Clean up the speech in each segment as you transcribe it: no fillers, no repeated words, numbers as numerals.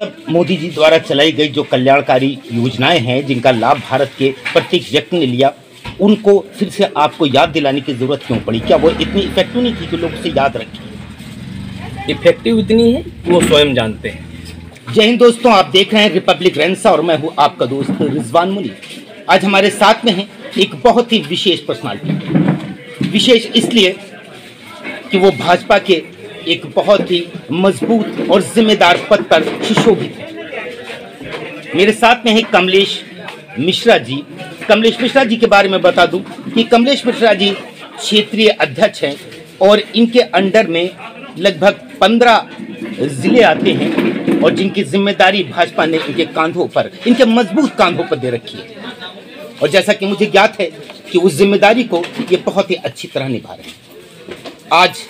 मोदी जी द्वारा चलाई गई जो कल्याणकारी योजनाएं हैं जिनका लाभ भारत के प्रत्येक व्यक्ति ने लिया, उनको फिर से आपको याद दिलाने की जरूरत क्यों पड़ी? क्या वो इतनी इफेक्टिव नहीं थी कि लोग उसे याद रखें? इफेक्टिव इतनी है कि वो स्वयं जानते हैं। जय हिंद दोस्तों, आप देख रहे हैं रिपब्लिक रेंसा और मैं हूं आपका दोस्त रिजवान मुनी। आज हमारे साथ में है एक बहुत ही विशेष पर्सनालिटी। विशेष इसलिए कि वो भाजपा के एक बहुत ही मजबूत और जिम्मेदार पद पर सुशोभित है। मेरे साथ में है कमलेश मिश्रा जी। कमलेश मिश्रा जी के बारे में बता दूं कि कमलेश मिश्रा जी क्षेत्रीय अध्यक्ष हैं और इनके अंडर में लगभग 15 जिले आते हैं और जिनकी जिम्मेदारी भाजपा ने इनके कांधों पर, इनके मजबूत कांधों पर दे रखी है। और जैसा कि मुझे ज्ञात है कि उस जिम्मेदारी को ये बहुत ही अच्छी तरह निभा रहे हैं। आज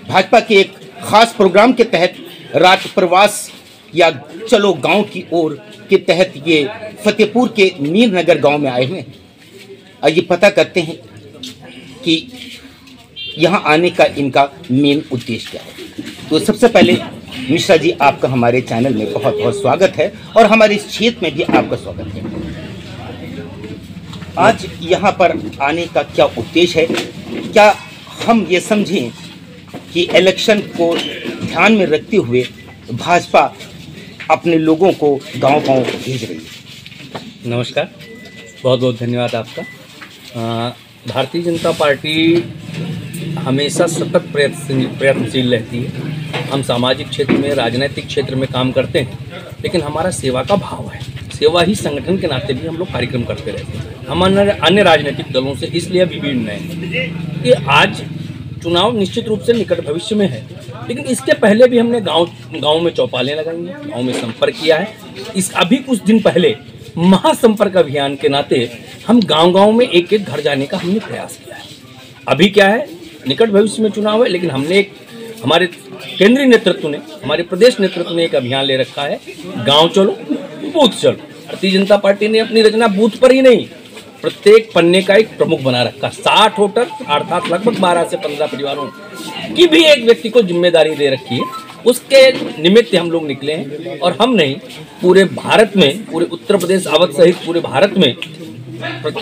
भाजपा के एक खास प्रोग्राम के तहत रात प्रवास या चलो गांव की ओर के तहत ये फतेहपुर के मीरनगर गांव में आए हुए हैं। आइए पता करते हैं कि यहाँ आने का इनका मेन उद्देश्य क्या है। तो सबसे पहले मिश्रा जी, आपका हमारे चैनल में बहुत बहुत स्वागत है और हमारे इस क्षेत्र में भी आपका स्वागत है। आज यहाँ पर आने का क्या उद्देश्य है? क्या हम ये समझें कि इलेक्शन को ध्यान में रखते हुए भाजपा अपने लोगों को गांव-गांव भेज रही है? नमस्कार, बहुत बहुत धन्यवाद आपका। भारतीय जनता पार्टी हमेशा सतत प्रयत्नशील रहती है। हम सामाजिक क्षेत्र में, राजनीतिक क्षेत्र में काम करते हैं, लेकिन हमारा सेवा का भाव है। सेवा ही संगठन के नाते भी हम लोग कार्यक्रम करते रहते हैं। हम अन्य राजनीतिक दलों से इसलिए भी भिन्न हैं कि आज चुनाव निश्चित रूप से निकट भविष्य में है, लेकिन इसके पहले भी हमने गांव में चौपालें लगाई हैं, गांव में संपर्क किया है। अभी कुछ दिन पहले महासंपर्क अभियान के नाते हम गांव-गांव में एक एक घर जाने का हमने प्रयास किया है। अभी क्या है, निकट भविष्य में चुनाव है, लेकिन हमने हमारे केंद्रीय नेतृत्व ने, हमारे प्रदेश नेतृत्व ने एक अभियान ले रखा है, गाँव चलो बूथ चलो। भारतीय जनता पार्टी ने अपनी रचना बूथ पर ही नहीं, प्रत्येक पन्ने का एक प्रमुख बना रखा। 60 वोटर अर्थात लगभग 12 से 15 परिवारों की भी एक व्यक्ति को जिम्मेदारी दे रखी है। उसके निमित्त हम लोग निकले हैं और हम नहीं, पूरे भारत में, पूरे उत्तर प्रदेश अवध सहित पूरे भारत में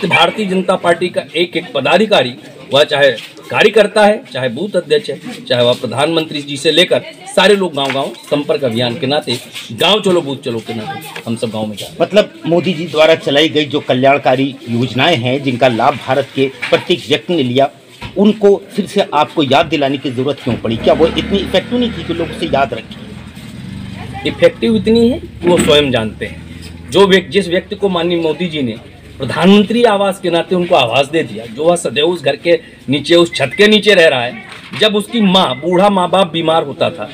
भारतीय जनता पार्टी का एक एक पदाधिकारी, वह चाहे कार्यकर्ता है, चाहे बूथ अध्यक्ष है, चाहे वह प्रधानमंत्री जी से लेकर सारे लोग गांव-गांव संपर्क अभियान के नाते, गांव चलो बूथ चलो के नाते हम सब गांव में जाए। मतलब मोदी जी द्वारा चलाई गई जो कल्याणकारी योजनाएं हैं जिनका लाभ भारत के प्रत्येक व्यक्ति ने लिया, उनको फिर से आपको याद दिलाने की जरूरत क्यों पड़ी? क्या वो इतनी इफेक्टिव नहीं थी कि लोग उसे याद रखें? इफेक्टिव इतनी है कि वो स्वयं जानते हैं। जिस व्यक्ति को माननीय मोदी जी ने प्रधानमंत्री आवास के नाते उनको आवास दे दिया, जो वह सदैव उस घर के नीचे, उस छत के नीचे रह रहा है, जब उसकी माँ, बूढ़ा माँ बाप बीमार होता था,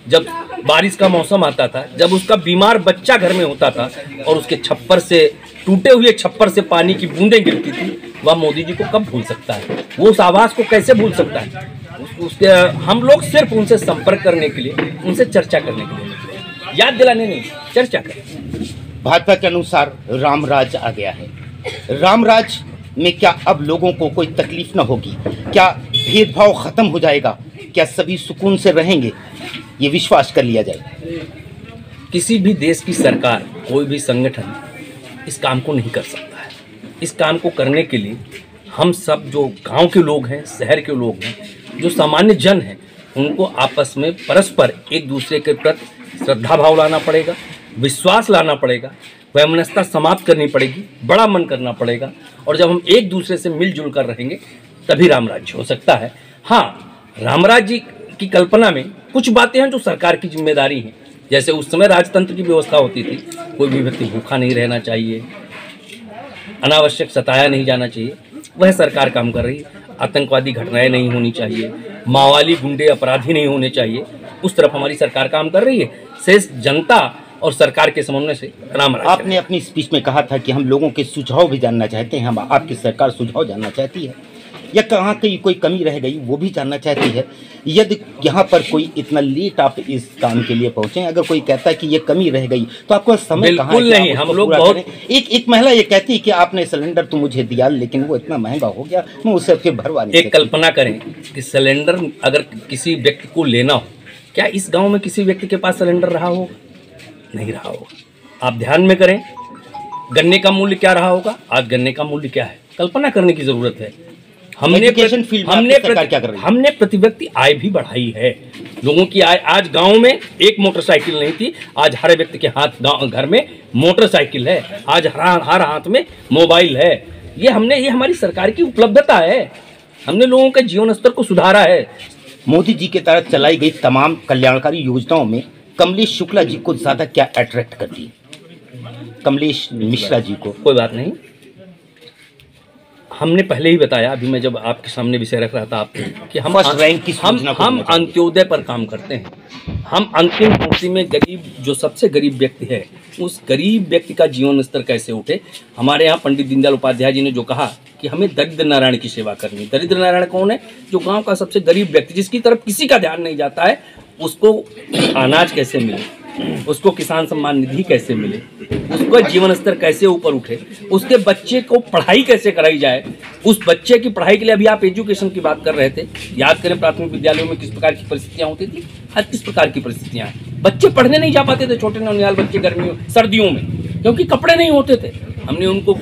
जब बारिश का मौसम आता था, जब उसका बीमार बच्चा घर में होता था और उसके छप्पर से, टूटे हुए छप्पर से पानी की बूंदें गिरती थी, वह मोदी जी को कब भूल सकता है? वो उस आवास को कैसे भूल सकता है? उसके हम लोग सिर्फ उनसे संपर्क करने के लिए, उनसे चर्चा करने के लिए निकले, याद दिलाने नहीं, चर्चा करें। भाजपा के अनुसार राम राज आ गया है। राम राज में क्या अब लोगों को कोई तकलीफ न होगी? क्या भेदभाव खत्म हो जाएगा? क्या सभी सुकून से रहेंगे? ये विश्वास कर लिया जाए। किसी भी देश की सरकार, कोई भी संगठन इस काम को नहीं कर सकता है। इस काम को करने के लिए हम सब जो गांव के लोग हैं, शहर के लोग हैं, जो सामान्य जन हैं, उनको आपस में परस्पर एक दूसरे के प्रति श्रद्धा भाव लाना पड़ेगा, विश्वास लाना पड़ेगा, वैमनस्यता समाप्त करनी पड़ेगी, बड़ा मन करना पड़ेगा। और जब हम एक दूसरे से मिलजुल कर रहेंगे तभी रामराज्य हो सकता है। हाँ, रामराज्य की कल्पना में कुछ बातें हैं जो सरकार की जिम्मेदारी हैं। जैसे उस समय राजतंत्र की व्यवस्था होती थी, कोई भी व्यक्ति भूखा नहीं रहना चाहिए, अनावश्यक सताया नहीं जाना चाहिए, वह सरकार काम कर रही है। आतंकवादी घटनाएं नहीं होनी चाहिए, माओवादी गुंडे अपराधी नहीं होने चाहिए, उस तरफ हमारी सरकार काम कर रही है। शेष जनता और सरकार के समन्वय से रामराज्य। आपने अपनी स्पीच में कहा था कि हम लोगों के सुझाव भी जानना चाहते हैं, हम आपकी सरकार सुझाव जानना चाहती है, या कहाँ की कोई कमी रह गई वो भी जानना चाहती है। यदि यहाँ पर कोई इतना लेट आप इस काम के लिए पहुँचे, अगर कोई कहता है कि ये कमी रह गई, तो आपको समय कहाँ है? बिल्कुल नहीं, हम लोग बहुत एक महिला ये कहती है कि आपने सिलेंडर तो मुझे दिया, लेकिन वो इतना महंगा हो गया, मैं उसे फिर भरवा नहीं सकती। एक कल्पना करें कि सिलेंडर अगर किसी व्यक्ति को लेना हो, क्या इस गांव में किसी व्यक्ति के पास सिलेंडर रहा होगा? नहीं रहा होगा। आप ध्यान में करें, गन्ने का मूल्य क्या रहा होगा, आज गन्ने का मूल्य क्या है, कल्पना करने की जरूरत है। हमने प्रति व्यक्ति आय भी बढ़ाई है। लोगों की आय, आज गांव में एक मोटरसाइकिल नहीं थी, आज हर व्यक्ति के घर में मोटरसाइकिल है, आज हर हाथ में मोबाइल है। ये हमारी सरकार की उपलब्धता है। हमने लोगों के जीवन स्तर को सुधारा है। मोदी जी के तहत चलाई गई तमाम कल्याणकारी योजनाओं में कमलेश शुक्ला जी को ज्यादा क्या अट्रैक्ट करती है? कमलेश मिश्रा जी को? कोई बात नहीं, हमने पहले ही बताया, अभी मैं जब आपके सामने विषय रख रहा था आपको, कि हम अंत्योदय पर काम करते हैं। हम अंतिम पंक्ति में गरीब, जो सबसे गरीब व्यक्ति है, उस गरीब व्यक्ति का जीवन स्तर कैसे उठे। हमारे यहाँ पंडित दीनदयाल उपाध्याय जी ने जो कहा कि हमें दरिद्र नारायण की सेवा करनी। दरिद्र नारायण कौन है? जो गांव का सबसे गरीब व्यक्ति, जिसकी तरफ किसी का ध्यान नहीं जाता है, उसको अनाज कैसे मिले, उसको किसान सम्मान निधि कैसे मिले, उसका जीवन स्तर कैसे ऊपर उठे, उसके बच्चे को पढ़ाई कैसे कराई जाए। उस बच्चे की पढ़ाई के लिए अभी आप एजुकेशन की बात कर रहे थे, याद करें प्राथमिक विद्यालयों में किस प्रकार की परिस्थितियां होती थी, आज किस प्रकार की परिस्थितियां हैं। बच्चे पढ़ने नहीं जा पाते थे, छोटे नौनिहाल बच्चे गर्मियों सर्दियों में, क्योंकि कपड़े नहीं होते थे। हमने उनको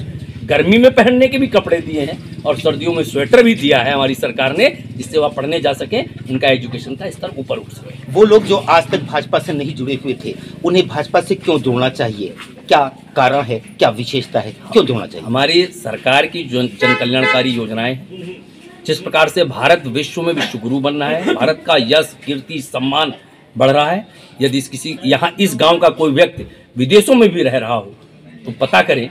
गर्मी में पहनने के भी कपड़े दिए हैं और सर्दियों में स्वेटर भी दिया है हमारी सरकार ने, जिससे वह पढ़ने जा सके, उनका एजुकेशन का स्तर ऊपर उठ सके। वो लोग जो आज तक भाजपा से नहीं जुड़े हुए थे, उन्हें भाजपा से क्यों जोड़ना चाहिए? क्या कारण है, क्या विशेषता है, क्यों जोड़ना चाहिए? हमारी सरकार की जो जन कल्याणकारी योजनाएं, जिस प्रकार से भारत विश्व में विश्वगुरु बन रहा है, भारत का यश कीर्ति सम्मान बढ़ रहा है। यदि किसी यहाँ इस गाँव का कोई व्यक्ति विदेशों में भी रह रहा हो तो पता करें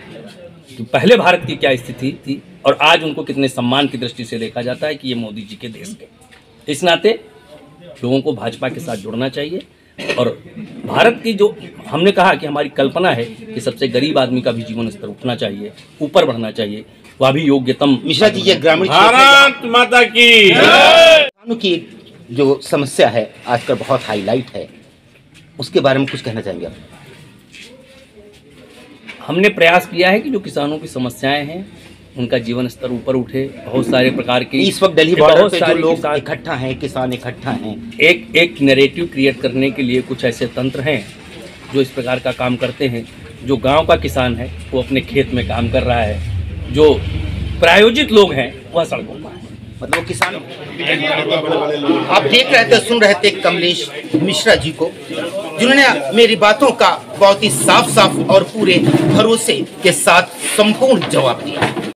कि पहले भारत की क्या स्थिति थी और आज उनको कितने सम्मान की दृष्टि से देखा जाता है कि ये मोदी जी के देश के। इस नाते लोगों को भाजपा के साथ जुड़ना चाहिए। और भारत की जो हमने कहा कि हमारी कल्पना है कि सबसे गरीब आदमी का भी जीवन स्तर उठना चाहिए, ऊपर बढ़ना चाहिए, वह भी योग्यतम। मिश्रा जी, ये ग्रामीण भारत माता की किसानों की जो समस्या है आजकल बहुत हाईलाइट है, उसके बारे में कुछ कहना चाहेंगे आप? हमने प्रयास किया है कि जो किसानों की समस्याएं हैं उनका जीवन स्तर ऊपर उठे। बहुत सारे प्रकार के इस वक्त दिल्ली बॉर्डर पे जो लोग इकट्ठा हैं, किसान इकट्ठा हैं, एक नैरेटिव क्रिएट करने के लिए कुछ ऐसे तंत्र हैं जो इस प्रकार का काम करते हैं। जो गांव का किसान है वो अपने खेत में काम कर रहा है, जो प्रायोजित लोग हैं वह सड़कों पर है। मतलब किसान। आप देख रहे थे, सुन रहे थे कमलेश मिश्रा जी को, जिन्होंने मेरी बातों का बहुत ही साफ साफ और पूरे भरोसे के साथ संपूर्ण जवाब दिया।